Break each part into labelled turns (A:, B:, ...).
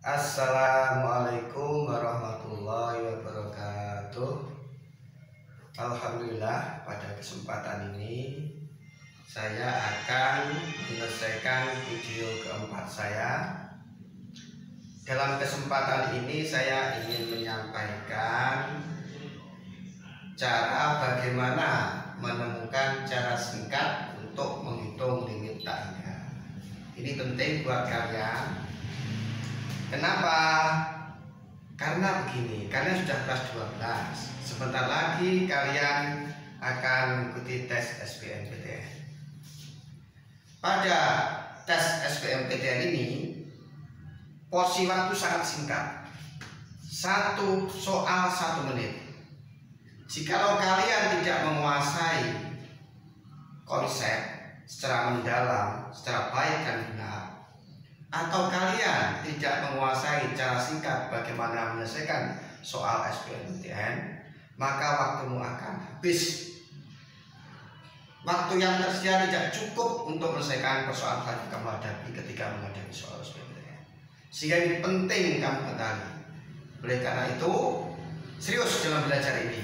A: Assalamualaikum warahmatullahi wabarakatuh. Alhamdulillah, pada kesempatan ini saya akan menyelesaikan video keempat saya. Dalam kesempatan ini saya ingin menyampaikan cara bagaimana menemukan cara singkat untuk menghitung limit tak hingga. Ini penting buat kalian. Kenapa? Karena begini, kalian sudah kelas 12. Sebentar lagi kalian akan mengikuti tes SBMPTN. Pada tes SBMPTN ini porsi waktu sangat singkat, satu soal 1 menit. Jikalau kalian tidak menguasai konsep secara mendalam, secara baik dan benar, atau kalian tidak menguasai cara singkat bagaimana menyelesaikan soal SBMPTN, maka waktumu akan habis. Waktu yang tersedia tidak cukup untuk menyelesaikan persoalan yang kamu hadapi ketika menghadapi soal SBMPTN. Sehingga ini penting kamu ketahui. Oleh karena itu, serius dalam belajar ini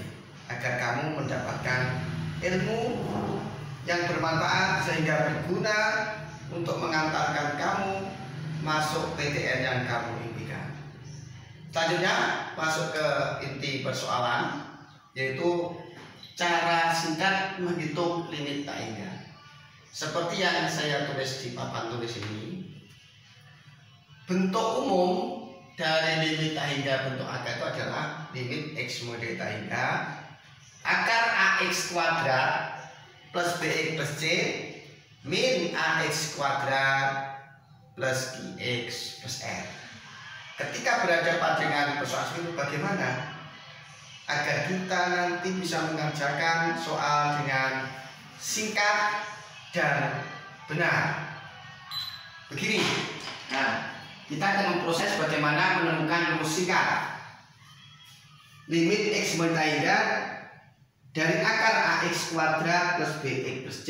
A: agar kamu mendapatkan ilmu yang bermanfaat sehingga berguna untuk mengantarkan kamu masuk PTN yang kamu impikan. Selanjutnya masuk ke inti persoalan, yaitu cara singkat menghitung limit tak hingga. Seperti yang saya tulis di papan tulis ini, bentuk umum dari limit tak hingga bentuk akar itu adalah limit x mulai tak hingga akar ax kuadrat plus bx plus c min ax kuadrat plus qx plus r. Ketika berhadapan dengan persoalan itu, bagaimana agar kita nanti bisa mengerjakan soal dengan singkat dan benar? Begini, nah, kita akan memproses bagaimana menemukan rumus singkat limit x mulai hingga dari akar ax kuadrat plus bx plus c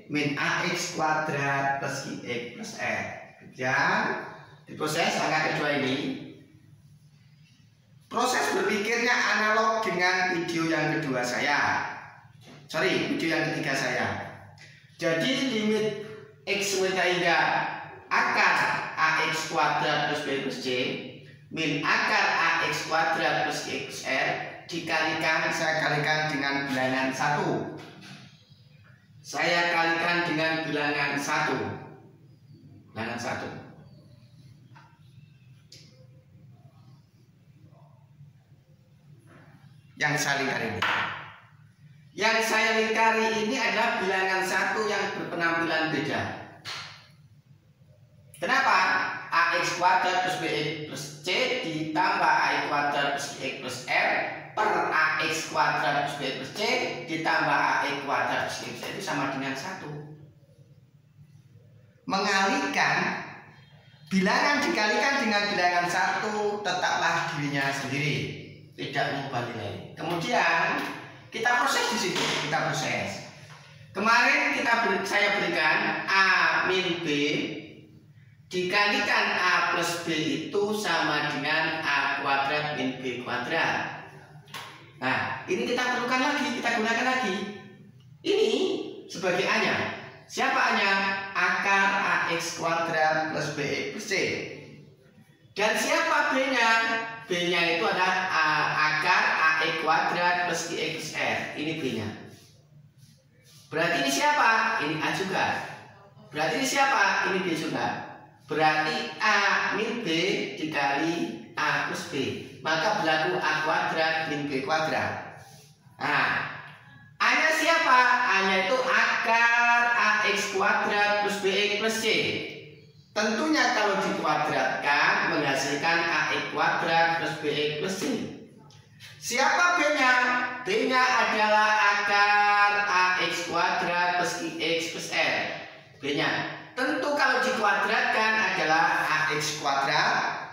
A: min ax kuadrat plus qx plus r. Dan di proses angka kedua ini, proses berpikirnya analog dengan video yang kedua saya. Video yang ketiga saya. Jadi limit x mulai hingga akar ax kuadrat plus b plus c min akar ax kuadrat plus qx plus r dikalikan, saya kalikan dengan bilangan 1. Saya kalikan dengan bilangan 1. Bilangan 1. Yang saya lingkari ini. Yang saya lingkari ini adalah bilangan 1 yang berpenampilan beda. Kenapa? Ax kuadrat plus bx plus c ditambah ay kuadrat plus qx plus r per ax kuadrat plus bx plus c ditambah ay kuadrat plus qx plus r itu sama dengan 1. Mengalihkan bilangan dikalikan dengan bilangan 1 tetaplah dirinya sendiri, tidak mengubah nilai. Kemudian kita proses di situ, kita proses. Kemarin saya berikan a min b dikalikan a plus b itu sama dengan a kuadrat min b kuadrat. Nah, ini kita perlukan lagi, kita gunakan lagi. Ini sebagai a-nya. Siapa a-nya? Akar ax kuadrat plus bx plus c. Dan siapa b-nya? B-nya itu adalah akar ax kuadrat plus qx plus r. Ini b-nya. Berarti ini siapa? Ini a juga. Berarti ini siapa? Ini b juga. Berarti a min b dikali a plus b, maka berlaku a kuadrat min b kuadrat. Nah, a-nya siapa? A-nya itu akar ax kuadrat plus bx plus c. Tentunya kalau dikuadratkan menghasilkan ax kuadrat plus bx plus c. Siapa b-nya? B-nya adalah akar ax kuadrat plus qx plus r. B-nya tentu kalau dikuadratkan adalah ax kuadrat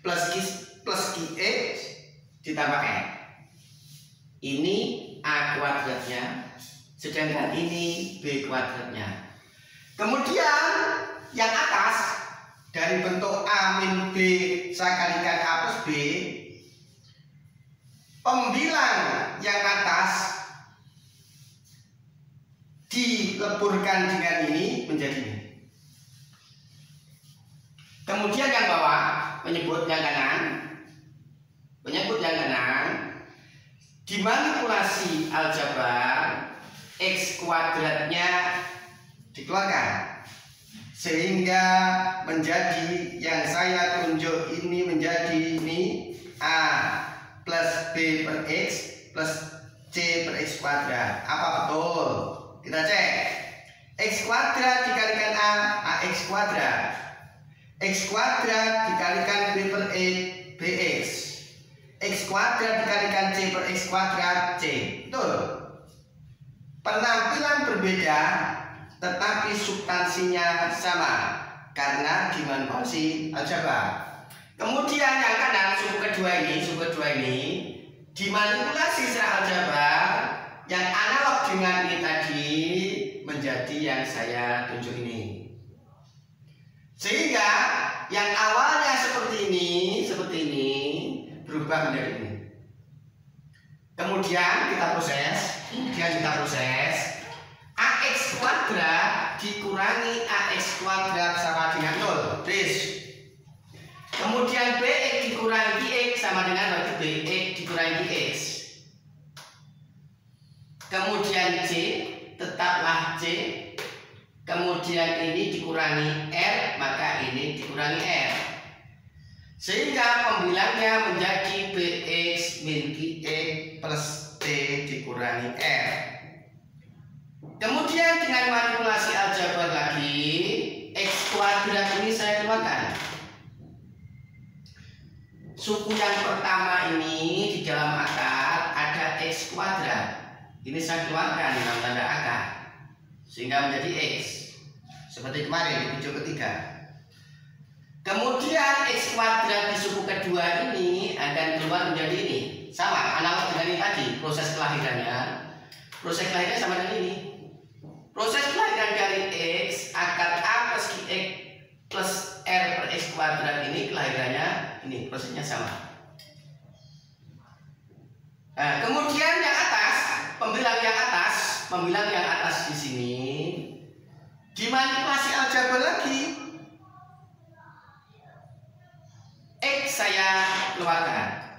A: plus qx ditambah r. Ini a kuadratnya, sedangkan ini b kuadratnya. Kemudian yang atas dari bentuk a A min B saya kalikan A plus B, pembilang yang atas dileburkan dengan ini menjadi ini. Kemudian yang bawah menyebut yang kanan, dimanipulasi aljabar X kuadratnya dikeluarkan sehingga menjadi yang saya tunjuk ini menjadi ini A plus B per X plus C per X kuadrat. Apa betul? Kita cek. X kuadrat dikalikan A, AX kuadrat. X kuadrat dikalikan B per E, BX. X kuadrat dikalikan C per X kuadrat, C. Betul. Penampilan berbeda tetapi substansinya sama karena dimanipulasi aljabar. Kemudian yang kanan suku kedua ini dimanipulasi secara aljabar yang analog dengan ini tadi menjadi yang saya tunjuk ini. Sehingga yang awalnya seperti ini berubah menjadi ini. Kemudian kita proses AX kuadrat dikurangi AX kuadrat sama dengan 0. Please. Kemudian BX dikurangi X sama dengan berarti BX dikurangi X. Kemudian C tetaplah C. Kemudian ini dikurangi R, maka ini dikurangi R. Sehingga pembilangnya menjadi BX min QX plus C dikurangi R. Kemudian dengan manipulasi aljabar lagi, X kuadrat ini saya keluarkan. Suku yang pertama ini di dalam akar ada X kuadrat. Ini saya keluarkan dalam tanda akar sehingga menjadi X. Seperti kemarin di video ketiga. Kemudian X kuadrat di suku kedua ini akan keluar menjadi ini. Sama, analog dengan ini tadi. Proses kelahirannya sama dengan ini. Proses kelahiran dari X akar A plus QX plus R per X kuadrat ini kelahirannya ini. Prosesnya sama. Nah, kemudian yang atas, pembilang yang atas di sini dimanipulasi aljabar lagi. X saya keluarkan.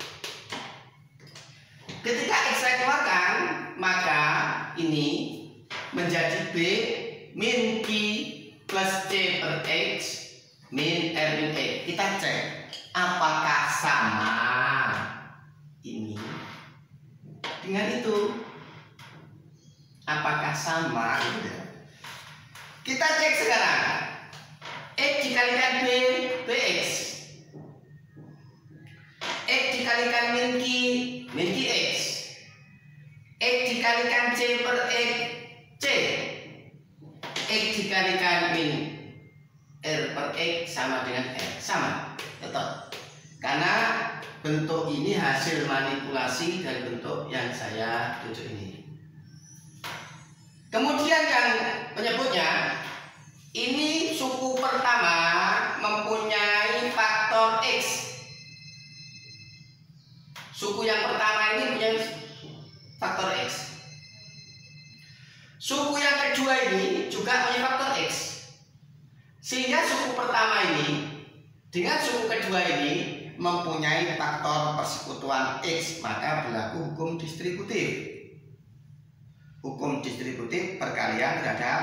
A: Ketika X saya keluarkan, maka ini menjadi B min Q plus C per X min R min X. Kita cek apakah sama ini dengan itu. Apakah sama? Kita cek sekarang. X dikalikan B, BX. X dikalikan min Q, min QX. X dikalikan C per X, C. X dikalikan min R per X sama dengan R. Sama, tetap. Karena bentuk ini hasil manipulasi dari bentuk yang saya tunjuk ini. Kemudian yang menyebutnya, ini suku pertama mempunyai faktor X. Suku yang pertama ini punya faktor X. Suku yang kedua ini juga punya faktor X. Sehingga suku pertama ini dengan suku kedua ini mempunyai faktor persekutuan X, maka berlaku hukum distributif. Hukum distributif perkalian terhadap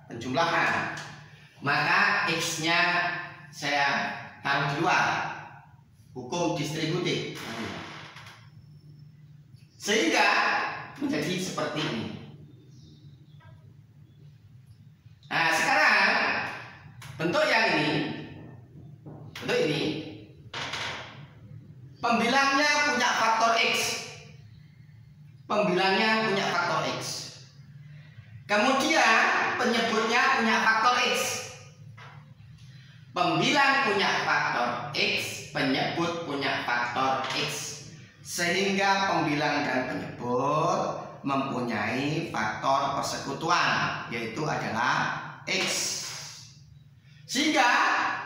A: penjumlahan. Maka X-nya saya taruh di luar. Hukum distributif. Sehingga menjadi seperti ini. Nah, sekarang bentuk yang ini, pembilangnya punya faktor X. Kemudian penyebutnya punya faktor X. Pembilang punya faktor X, penyebut punya faktor X. Sehingga pembilang dan penyebut mempunyai faktor persekutuan, yaitu adalah X. Sehingga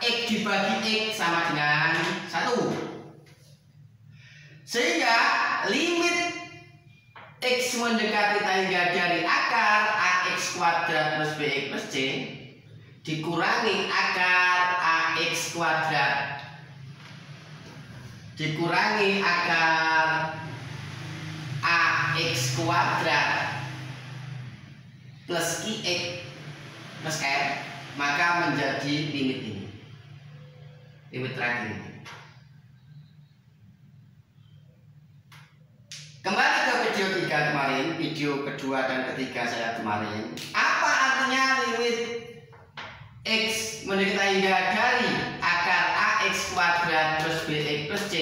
A: X dibagi X sama dengan 1. Sehingga limit X mendekati tangga dari akar AX kuadrat plus BX plus C dikurangi akar AX kuadrat dikurangi akar AX kuadrat plus QX plus R, maka menjadi limit ini, limit terakhir ini. Kembali ke video 3 kemarin, video kedua dan ketiga saya kemarin. Apa artinya limit X mendekati hingga dari akar AX kuadrat plus BX plus C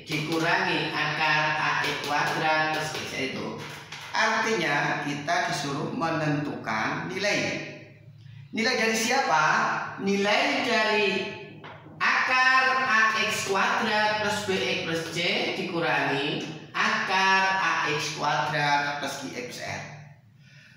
A: dikurangi akar AX kuadrat plus X itu? Artinya kita disuruh menentukan nilai. Nilai dari siapa? Nilai dari akar AX kuadrat plus BX plus C dikurangi akar AX kuadrat plus QX plus R.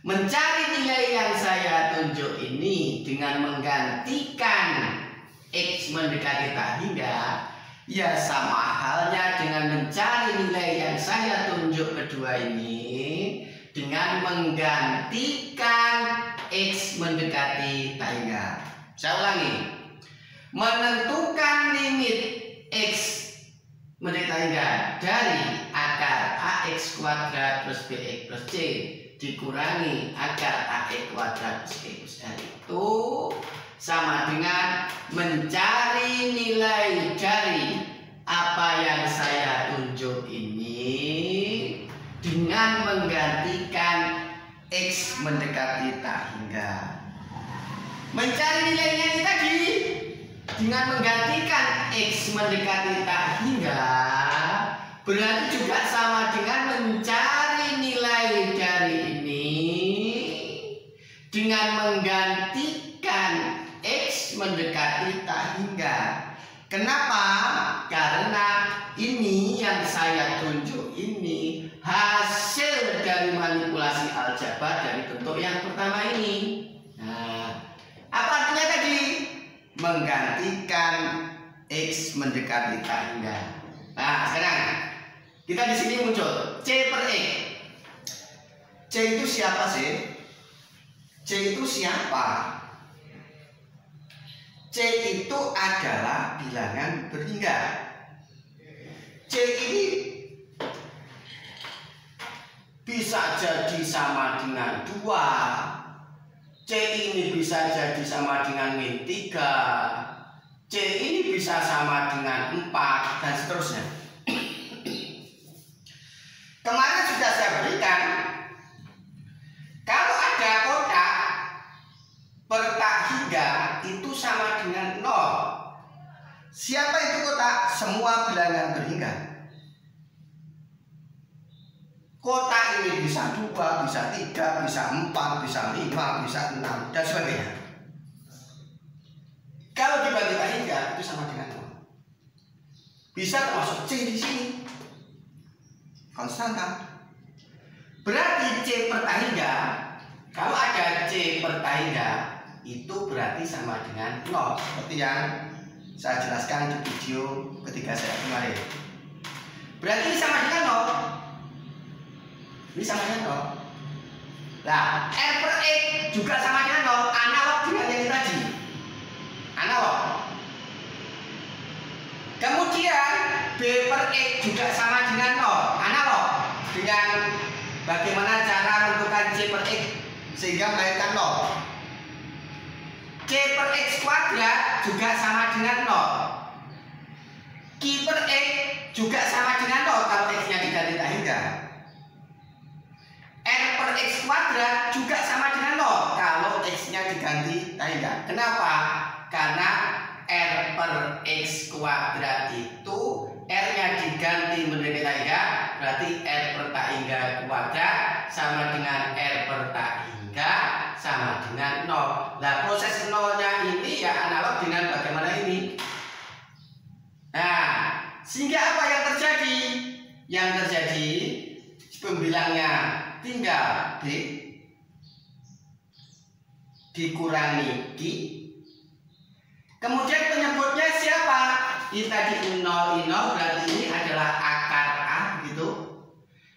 A: Mencari nilai yang saya tunjuk ini dengan menggantikan X mendekati tak hingga, ya sama halnya dengan mencari nilai yang saya tunjuk kedua ini dengan menggantikan X mendekati tak hingga. Saya ulangi, menentukan limit X mendekati hingga dari akar AX kuadrat plus BX plus C dikurangi akar AX kuadrat plus BX plus R itu sama dengan mencari nilai dari apa yang saya tunjuk ini dengan menggantikan X mendekati tak hingga. Mencari nilainya ini tadi dengan menggantikan X mendekati tak hingga berarti juga sama dengan mencari nilai dari ini dengan menggantikan X mendekati tak hingga. Kenapa? Karena ini yang saya tunjuk ini hasil dari manipulasi aljabar dari bentuk yang pertama ini. Nah, apa artinya tadi? Menggantikan X mendekati tak hingga. Nah, sekarang kita di sini muncul C per X. C itu siapa sih? C itu siapa? C itu adalah bilangan berhingga. C ini bisa jadi sama dengan 2. C ini bisa jadi sama dengan min 3. C ini bisa sama dengan 4 dan seterusnya. Kemarin sudah saya berikan, kalau ada kotak per tak hingga itu sama dengan 0. Siapa itu kotak? Semua bilangan berhingga. Kotak ini bisa 2, bisa 3, bisa 4, bisa 5, bisa 6 dan sebagainya. Kalau dibagi tak hingga itu sama dengan 0. Bisa termasuk C di sini. Konstanta. Berarti C per tak hingga, kalau ada C per tak hingga itu berarti sama dengan 0 seperti yang saya jelaskan di video ketiga saya kemarin. Berarti ini sama dengan 0. Ini sama dengan 0. Nah, R per X juga sama dengan 0, analog dengan yang tadi. Analog. Kemudian B per X juga sama dengan 0, analog dengan bagaimana cara menentukan C per X sehingga melahirkan 0. C per X kuadrat juga sama dengan 0. Q per X juga sama dengan 0 kalau X-nya diganti tak hingga. R per X kuadrat juga sama dengan 0 kalau X-nya diganti tak hingga. Kenapa? Karena R per X kuadrat itu R-nya diganti menjadi tak hingga, berarti R per tak hingga kuadrat sama dengan R per tak hingga sama dengan 0. Nah, proses 0-nya ini ya analog dengan bagaimana ini. Nah, sehingga apa yang terjadi? Yang terjadi pembilangnya tinggal D dikurangi Q. Kemudian penyebutnya siapa? Ini tadi 0 berarti ini adalah akar A, begitu.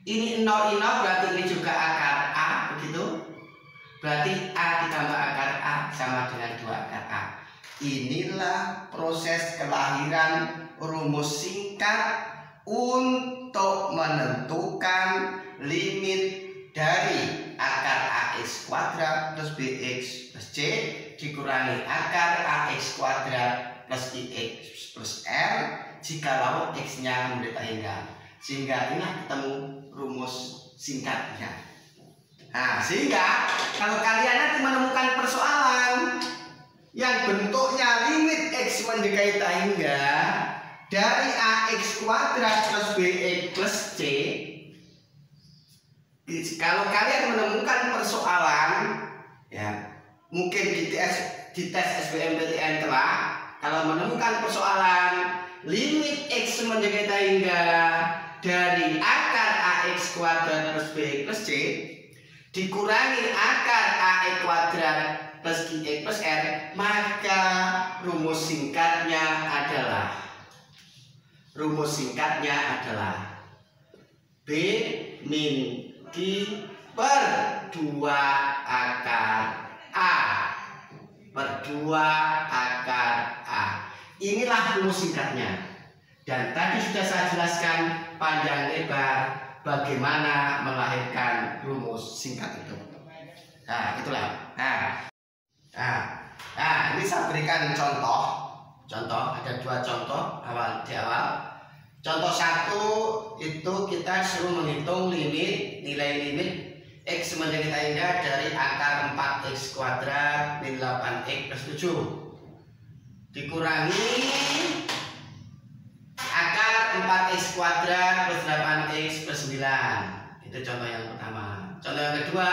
A: Ini 0 berarti ini juga akar A, begitu. Berarti A ditambah akar A sama dengan 2 akar A. Inilah proses kelahiran rumus singkat untuk menentukan limit dari akar AX kuadrat plus BX plus C dikurangi akar AX kuadrat plus IX plus R jikalau X-nya mendekat hingga. Sehingga inilah ketemu rumus singkatnya. Nah, sehingga kalau kalian nanti menemukan persoalan yang bentuknya limit X mendekati hingga dari AX kuadrat plus BX plus C, kalau kalian menemukan persoalan, ya mungkin di tes SBMPTN telah, kalau menemukan persoalan limit X mendekati hingga dari akar AX kuadrat plus BX plus C dikurangi akar AX kuadrat plus IX plus R, maka rumus singkatnya adalah B min Q per 2 akar A per 2 akar A. Inilah rumus singkatnya. Dan tadi sudah saya jelaskan panjang lebar bagaimana melahirkan rumus singkat itu. Nah, itulah. Nah, ini saya berikan contoh. Ada 2 contoh di awal. Contoh 1 itu kita suruh menghitung nilai limit X mendekati hingga dari akar 4X kuadrat min 8X plus 7 dikurangi akar 4X kuadrat plus 8X plus 9. Itu contoh yang pertama. Contoh yang kedua,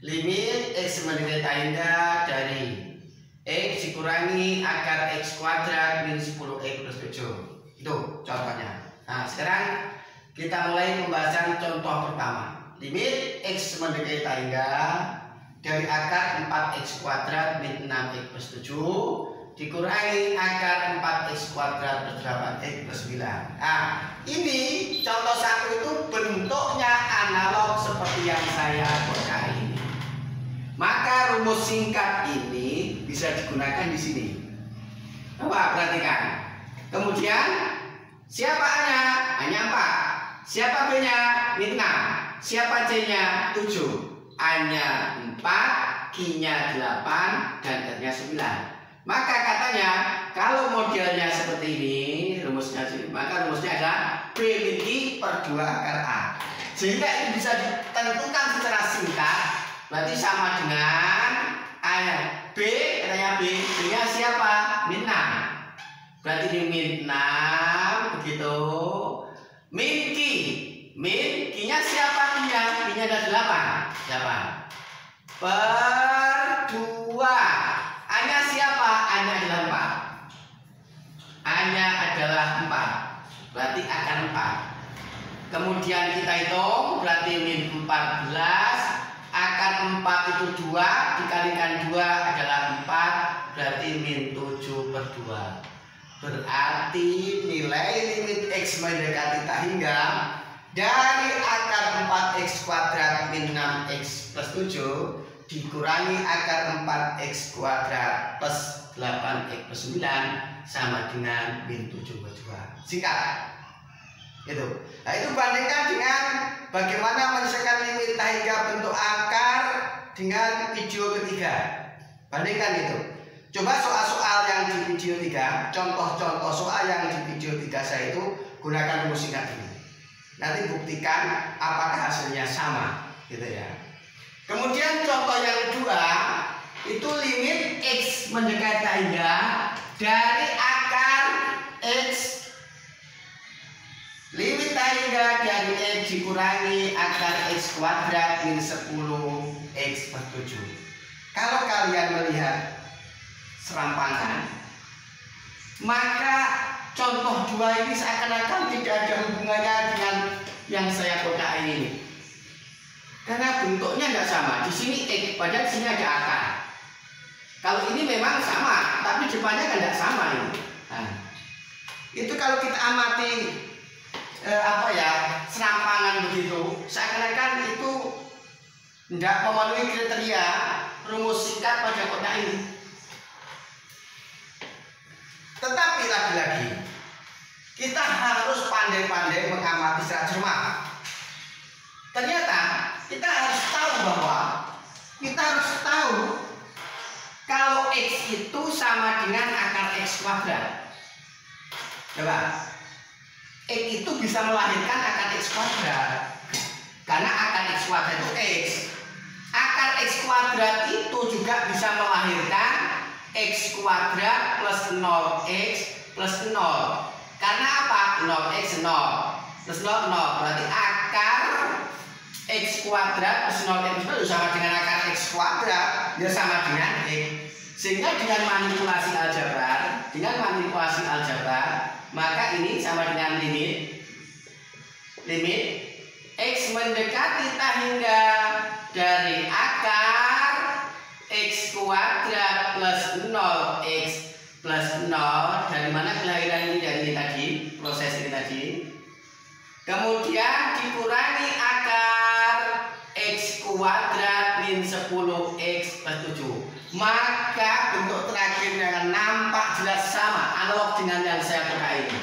A: limit X mendekati hingga dari X dikurangi akar X kuadrat min 10X plus 7. Itu contohnya. Nah, sekarang kita mulai pembahasan contoh pertama. Limit X mendekati hingga dari akar 4X kuadrat min 6X plus 7 dikurangi akar 4X kuadrat plus 8X plus 9. Nah, ini contoh 1 itu bentuknya analog seperti yang saya buatkan ini. Maka rumus singkat ini bisa digunakan di sini. Coba perhatikan. Kemudian siapa A-nya? A-nya 4. Siapa B-nya? Min 6. Siapa C-nya? 7. A-nya 4, Q-nya 8, dan R-nya 9. Maka katanya kalau modelnya seperti ini, maka rumusnya adalah B min Q per 2 akar A. Sehingga ini bisa ditentukan secara singkat. Berarti sama dengan A-nya B, katanya B-nya siapa? Min 6. Berarti ini min 6, begitu. Min Q-nya siapa? Q-nya ada 8 per 2. A-nya siapa? A-nya adalah 4. A-nya adalah 4. Berarti akar 4. Kemudian kita hitung, berarti min 14. Akar 4 itu 2, dikalikan 2 adalah 4. Berarti min 7 per 2. Berarti nilai limit X mendekati hingga dari akar 4X kuadrat min 6X plus 7 dikurangi akar 4X kuadrat plus 8X plus 9 sama dengan min 7 per 2. Singkat. Gitu. Nah, itu bandingkan dengan bagaimana menyelesaikan limit hingga bentuk akar dengan video ketiga. Bandingkan itu. Coba soal-soal yang di video 3, contoh-contoh soal yang di video 3 saya itu gunakan rumus singkat ini. Nanti buktikan apakah hasilnya sama, gitu ya. Kemudian contoh yang kedua itu limit X mendekati hingga dari akar X. Limit hingga dari X dikurangi akar X kuadrat min 10X per 7. Kalau kalian melihat serampangan, maka contoh 2 ini seakan-akan tidak ada hubungannya dengan yang saya kotak ini, karena bentuknya tidak sama. Di sini X, padahal di sini ada akar. Kalau ini memang sama, tapi depannya kan tidak sama ini. Nah, itu kalau kita amati serampangan begitu, seakan-akan itu tidak memenuhi kriteria rumus singkat pada kotak ini. Tetapi lagi-lagi kita harus pandai-pandai mengamati secara cermat. Ternyata kita harus tahu kalau X itu sama dengan akar X kuadrat. Coba, X itu bisa melahirkan akar X kuadrat karena akar X kuadrat itu X. Akar X kuadrat itu juga bisa melahirkan X kuadrat plus 0X plus 0. Karena apa? 0X 0 plus 0 0. Berarti akar X kuadrat plus 0X itu sama dengan akar X kuadrat, dia sama dengan X. Sehingga dengan manipulasi aljabar, maka ini sama dengan limit X mendekati tak hingga dari akar X kuadrat plus 0X plus 0. Dari mana kelahiran ini? Dari ini tadi, proses ini tadi. Kemudian dikurangi akar X kuadrat min 10X plus 7. Maka bentuk terakhir yang nampak jelas sama, analog dengan yang saya pakai ini.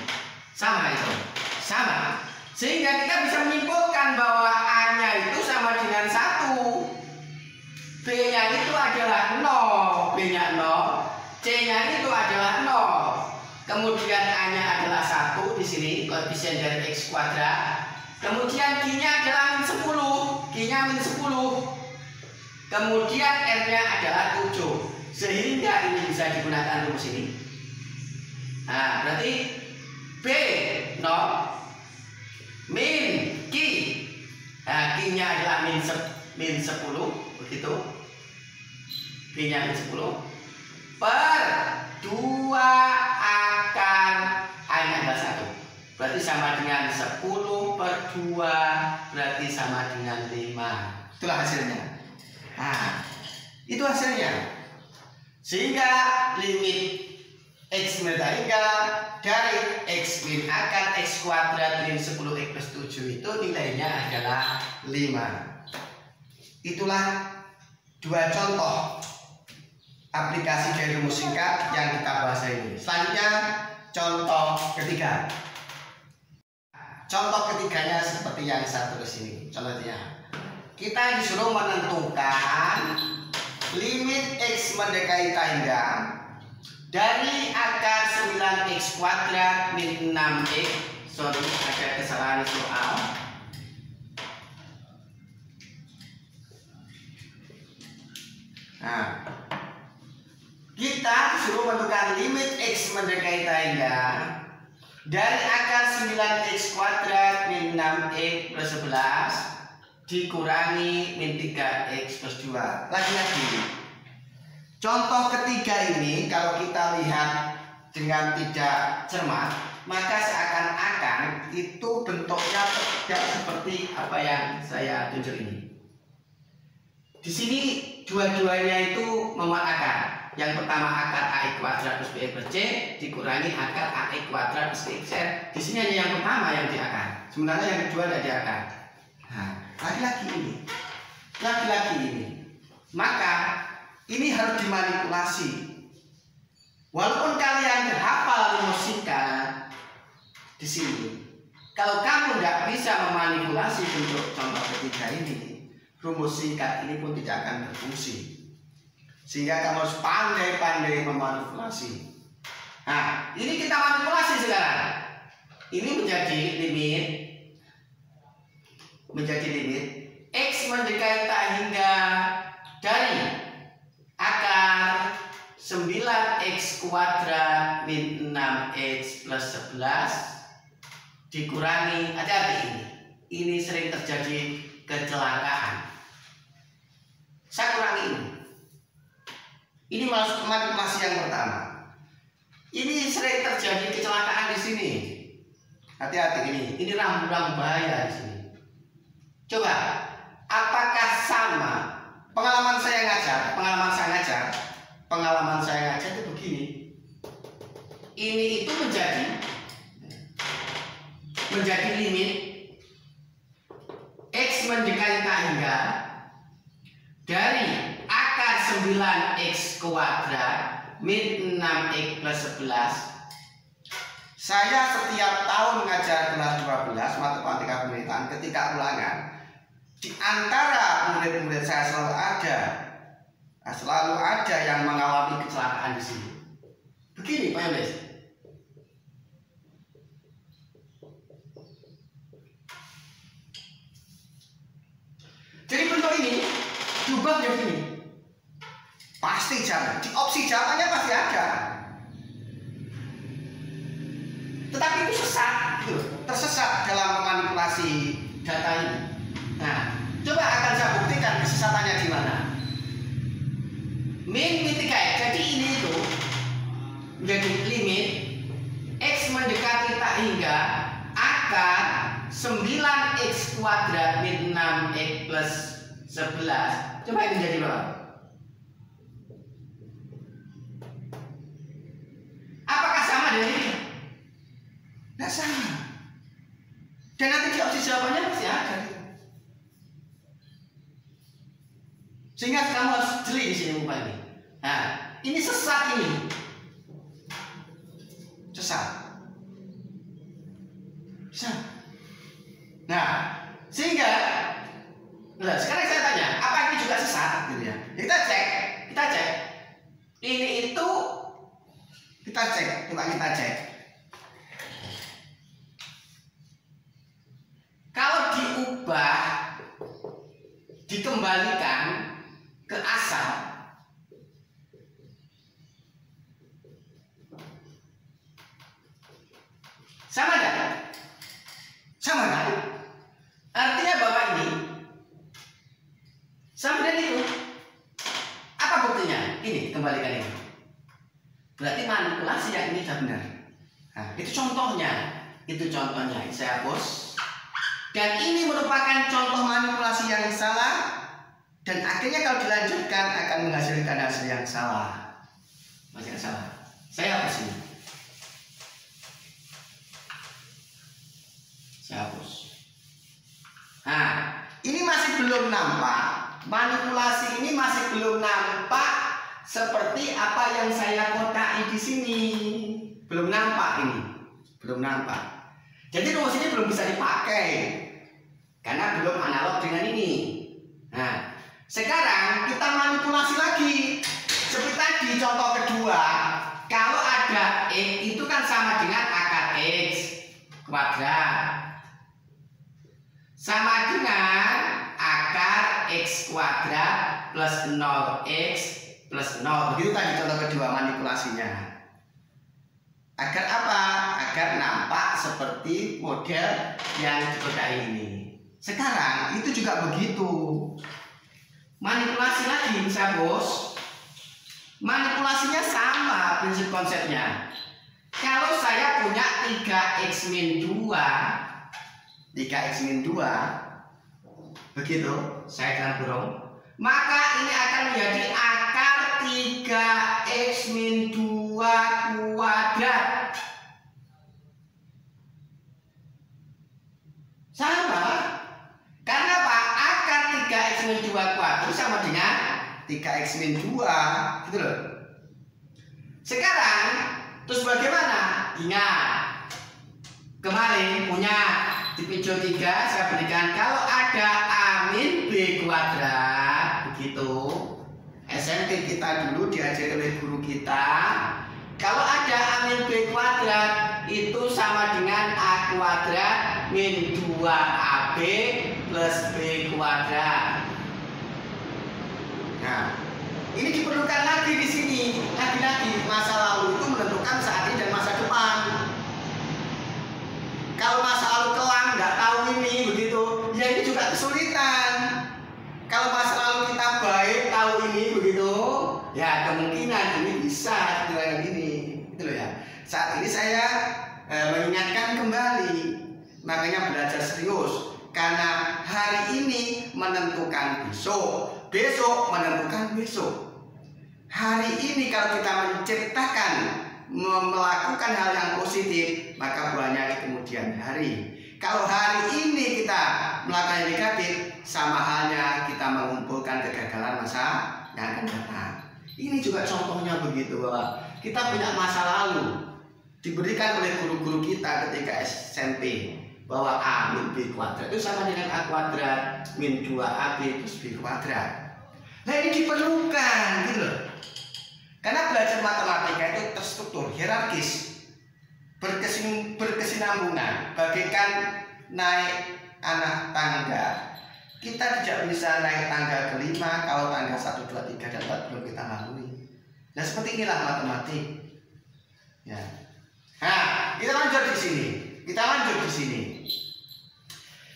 A: Sama itu, sama. Sehingga kita bisa menyimpulkan bahwa A-nya itu sama dengan 1, B-nya itu adalah 0, B-nya 0, C-nya itu adalah 0. Kemudian A-nya adalah 1 di sini, koefisien dari X kuadrat. Kemudian Q-nya adalah min 10, Q-nya min 10. Kemudian R-nya adalah 7. Sehingga ini bisa digunakan rumus ini. Nah, berarti B 0 min Q. Nah, Q-nya adalah min 10, begitu. Q-nya min 10 per 2 akar A-nya adalah 1. Berarti sama dengan 10 per 2, berarti sama dengan 5. Itulah hasilnya. Nah, itu hasilnya. Sehingga limit X hingga dari X min akar X kuadrat min 10X plus 7 itu nilainya adalah 5. Itulah dua contoh aplikasi dari rumus singkat yang kita bahas ini. Selanjutnya contoh ketiga. Contoh ketiganya seperti yang saya tulis ini. Contohnya, kita disuruh menentukan limit X mendekati tak hingga dari akar 9X kuadrat min 6X. Sorry, ada kesalahan soal. Nah, kita disuruh menentukan limit X mendekati tak hingga dari akar 9X kuadrat min 6X plus 11 dikurangi min 3X plus 2. Lagi-lagi, contoh ketiga ini kalau kita lihat dengan tidak cermat, maka seakan-akan itu bentuknya tidak seperti apa yang saya tunjuk ini. Di sini dua-duanya itu memuat akar. Yang pertama akar AX kuadrat plus BX plus C dikurangi akar AX kuadrat plus BXR. Di sini hanya yang pertama yang di akar, sementara yang kedua tidak di akar. Nah, lagi-lagi ini, maka ini harus dimanipulasi. Walaupun kalian hafal rumus singkat di sini, kalau kamu tidak bisa memanipulasi bentuk contoh ketiga ini, rumus singkat ini pun tidak akan berfungsi. Sehingga kamu harus pandai-pandai memanipulasi. Nah, ini kita manipulasi sekarang. Ini menjadi limit X mendekati tak hingga dari akar 9X kuadrat min 6X plus 11 dikurangi, hati-hati ini sering terjadi kecelakaan. Saya kurangi ini masuk manipulasi yang pertama. Ini sering terjadi kecelakaan di sini. Hati-hati ini rambu-rambu bahaya di sini. Coba, apakah sama pengalaman saya ngajar pengalaman saya ngajar itu begini. Ini itu menjadi limit X mendekati tak hingga dari akar 9X kuadrat min 6X plus 11. Saya setiap tahun ngajar kelas 12 matematika pemerintahan, ketika ulangan di antara murid-murid saya selalu ada yang mengalami kecelakaan di sini. Begini Pak Yones. Jadi bentuk ini diubah menjadi ini. Pasti jangan. Di opsi jawabannya pasti ada. Tetapi itu sesat, gitu. Tersesat dalam memanipulasi data ini. Nah, coba akan saya buktikan kesesatannya di mana. Min 3X. Jadi ini itu menjadi limit X mendekati tak hingga akar 9X kuadrat min 6X plus 11. Coba ini jadi berapa? Apakah sama dengan ini? Tidak sama. Dan nanti di opsi jawabannya pasti ada gitu. Sehingga kamu harus jeli di sini rupa ini. Nah, ini sesat ini. Sesat. Nah, sehingga sekarang saya tanya, apa ini juga sesat gitu ya? Kita cek. Ini itu kita cek, coba kita cek. Kalau diubah, dikembalikan ke asal, sama enggak? Sama kan? Artinya bahwa ini sama dengan itu. Apa buktinya? Ini, kembalikan ini. Berarti manipulasi yang ini sudah benar. Nah, itu contohnya. Saya hapus. Dan ini merupakan contoh manipulasi yang salah. Dan akhirnya kalau dilanjutkan akan menghasilkan hasil yang salah. Masih yang salah. Saya hapus ini. Saya hapus. Nah, ini masih belum nampak. Manipulasi ini masih belum nampak seperti apa yang saya kotai di sini. Belum nampak ini. Belum nampak. Jadi rumus ini belum bisa dipakai. Karena belum analog dengan ini. Nah, sekarang kita manipulasi lagi. Seperti tadi contoh kedua. Kalau ada X itu kan sama dengan akar X kuadrat. Sama dengan akar X kuadrat plus 0X plus 0. Begitu tadi contoh kedua manipulasinya. Agar apa? Agar nampak seperti model yang dipakai ini. Sekarang itu juga begitu. Manipulasi lagi bisa bos. Manipulasinya sama prinsip konsepnya. Kalau saya punya 3X min 2, 3X min 2, begitu, saya dengan kurung, maka ini akan menjadi akar 3X min 2 kuadrat. Sama. Karena apa? Akar 3X min 2 kuadrat sama dengan 3X min 2, gitu loh. Sekarang, terus bagaimana? Ingat, kemarin punya di video 3 saya berikan kalau ada A min B kuadrat, begitu. SMP kita dulu diajari oleh guru kita, kalau ada A min B kuadrat itu sama dengan A kuadrat min 2AB plus B kuadrat. Nah, ini diperlukan lagi di sini. Lagi-lagi masa lalu itu menentukan saat ini dan masa depan. Kalau masa lalu kelam nggak tahu ini begitu, ya ini juga kesulitan. Kalau masa lalu kita baik tahu ini begitu, ya kemungkinan ini bisa dengan ini, gitu loh ya. Saat ini saya mengingatkan kembali, makanya belajar serius. Karena hari ini menentukan besok, besok menentukan besok. hari ini kalau kita menciptakan, melakukan hal yang positif, maka buahnya di kemudian hari. Kalau hari ini kita melakukan yang negatif, sama halnya kita mengumpulkan kegagalan masa yang akan datang. Ini juga contohnya begitu, bahwa kita punya masa lalu diberikan oleh guru-guru kita ketika SMP, bahwa A min B kuadrat itu sama dengan A kuadrat min 2AB plus B kuadrat. Nah ini diperlukan gitu loh. Karena belajar matematika itu terstruktur, hierarkis, berkesinambungan, bagaikan naik anak tangga. Kita tidak bisa naik tangga kelima kalau tangga 1, 2, 3, dan 4 belum kita lalui. Nah seperti inilah matematik. Ya. Nah, kita lanjut di sini.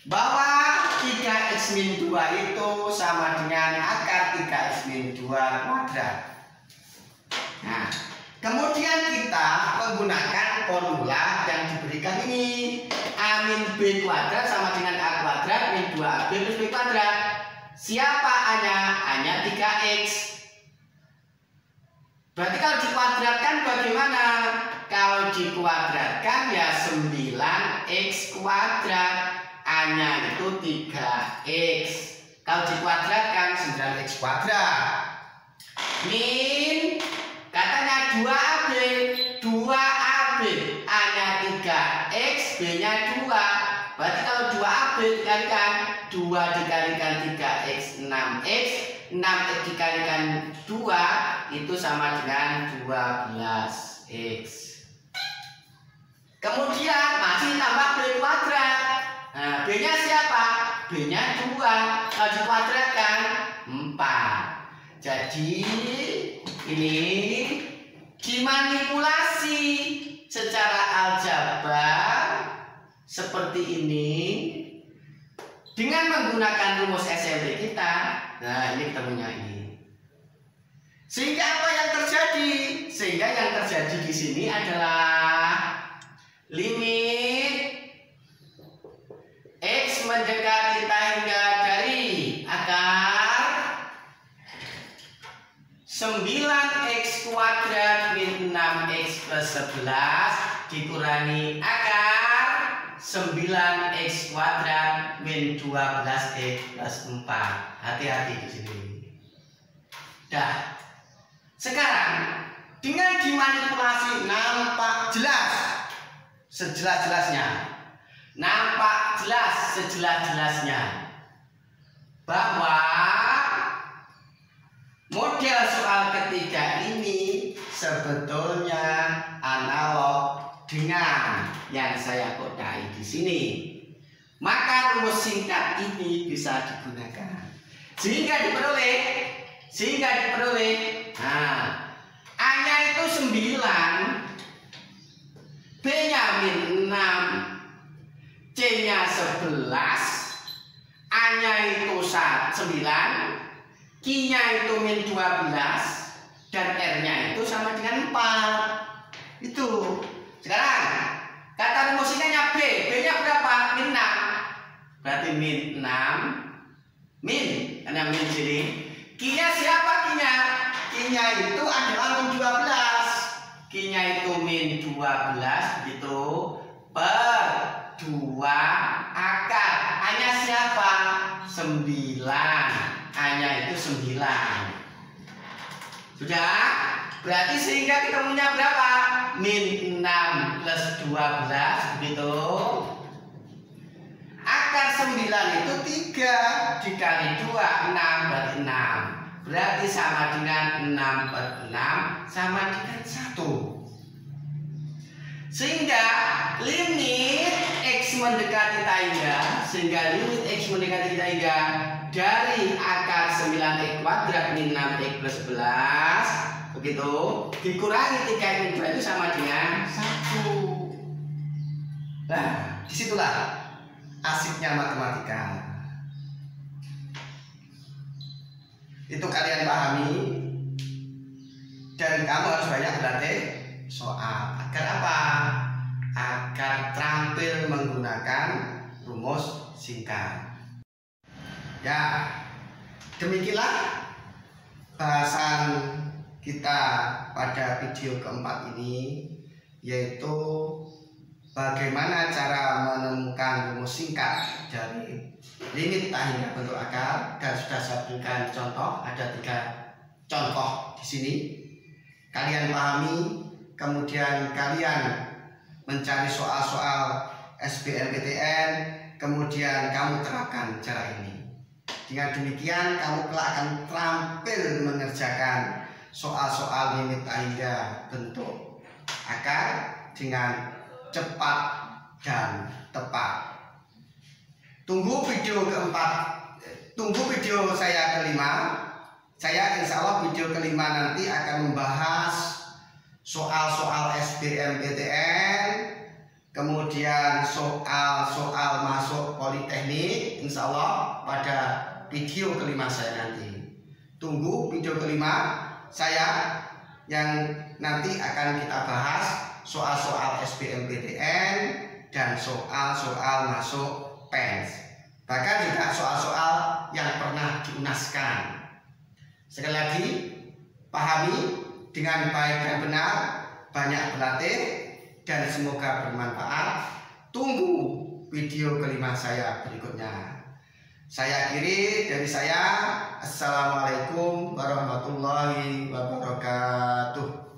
A: Bahwa 3x min 2 itu sama dengan akar 3x min 2 kuadrat. Nah, kemudian kita menggunakan formula yang diberikan ini. A min B kuadrat sama dengan A kuadrat min 2AB plus B kuadrat. Siapa A-nya? A-nya 3x. Berarti kalau dikuadratkan bagaimana? Kalau dikuadratkan ya 9x kuadrat. A-nya itu 3x. Kalau dikuadratkan 9x kuadrat. Min katanya 2AB. 2AB. A-nya 3x, B-nya 2. Berarti kalau 2AB dikalikan 2 dikalikan 3x 6x. 6x dikalikan 2 itu sama dengan 12x. Kemudian masih tambah B kuadrat. Nah, B-nya siapa? B-nya 2. Kalau dikuadratkan 4. Jadi ini dimanipulasi secara aljabar seperti ini dengan menggunakan rumus SMP kita. Nah, ini ketemunya ini. Sehingga apa yang terjadi? Sehingga yang terjadi di sini adalah limit x mendekati hingga dari akar 9x kuadrat min 6x plus 11 dikurangi akar 9x kuadrat min 12x plus 4. Hati-hati di sini. Dah. Sekarang dengan dimanipulasi nampak jelas sejelas-jelasnya. Nampak jelas sejelas-jelasnya bahwa model soal ketiga ini sebetulnya analog dengan yang saya kodai di sini. Maka rumus singkat ini bisa digunakan sehingga diperoleh nah, A-nya itu 9, B-nya min 6, C-nya 11, A-nya itu 9, Q-nya itu min 12, dan R-nya itu sama dengan 4. Itu. Sekarang kata rumusnya B, B-nya berapa? Min 6. Berarti min 6, min, karena min sini. Q-nya siapa Q-nya? Q-nya itu adalah min 12. Q-nya itu min 12 gitu per 2 akar. A-nya siapa? 9. A-nya itu 9. Sudah? Berarti sehingga ketemunya berapa? Min 6 plus 12 begitu. Akar 9 itu 3 dikali 2, 6 berarti 6. Berarti sama dengan 6 per 6 sama dengan 1. Sehingga limit x mendekati hingga dari akar 9x kuadrat min 6x plus 11 begitu dikurangi 3x min 2 itu sama dengan 1. Nah, disitulah asiknya matematika. Itu kalian pahami dan kamu harus banyak berlatih soal. Agar apa? Agar terampil menggunakan rumus singkat. Ya, demikianlah bahasan kita pada video keempat ini, yaitu bagaimana cara menemukan rumus singkat dari limit tak hingga bentuk akar. Dan sudah saya berikan contoh, ada 3 contoh di sini. Kalian pahami, kemudian kalian mencari soal-soal SBMPTN, kemudian kamu terapkan cara ini. Dengan demikian kamu kelak akan terampil mengerjakan soal-soal limit tak hingga bentuk akar dengan cepat dan tepat. Tunggu video keempat, tunggu video saya kelima. Saya insya Allah video kelima nanti akan membahas soal-soal SBMPTN, kemudian soal-soal masuk politeknik, insya Allah pada video kelima saya nanti. Tunggu video kelima saya yang nanti akan kita bahas soal-soal SBMPTN dan soal-soal masuk PENS, bahkan juga soal-soal yang pernah diunaskan. Sekali lagi, pahami dengan baik dan benar, banyak berlatih, dan semoga bermanfaat. Tunggu video kelima saya berikutnya. Saya akhiri dari saya. Assalamualaikum warahmatullahi wabarakatuh.